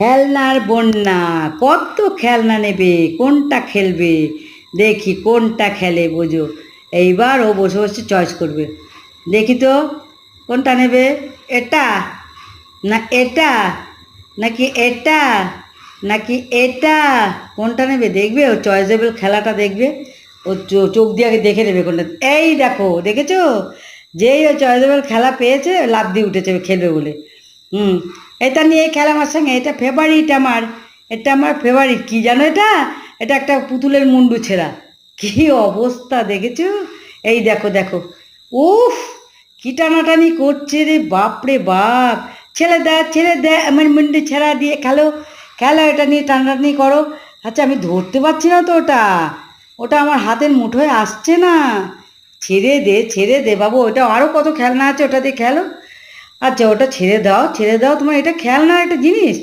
খেলনার বন্যা, কত খেলনা নেবে, কোনটা খেলবে, দেখি কোনটা খেলে বোঝো। এইবার ও বসে বসে চয়েস করবে। দেখি তো কোনটা নেবে, এটা না এটা, নাকি এটা, নাকি এটা, কোনটা নেবে দেখবে। ও চয়েসেবল খেলাটা দেখবে, ও চোখ দিয়ে আগে দেখে নেবে কোনটা। এই দেখো, দেখেছো, যেই ও চয়েসেবল খেলা পেয়েছে লাফ দিয়ে উঠেছে খেলবে বলে। হুম, এটা নিয়ে খেলা আমার সঙ্গে, এটা ফেভারিট আমার, এটা আমার ফেভারিট। কী জানো এটা, এটা একটা পুতুলের মুন্ডু ছেঁড়া। কী অবস্থা দেখেছো, এই দেখো দেখো, উফ, কি টানাটানি করছে রে বাপ রে বাপ। ছেড়ে দে আমার মুন্ডু ছেঁড়া দিয়ে খেলো, খেলো এটা নিয়ে টানাটানি করো। আচ্ছা আমি ধরতে পারছি না তো ওটা, ওটা আমার হাতের মুঠোয় আসছে না। ছেড়ে দে বাবু, ওটা আরও কত খেলনা আছে, ওটা দিয়ে খেলো। আচ্ছা ওটা ছেড়ে দাও, ছেড়ে দাও, তোমার এটা খেলনা একটা জিনিস,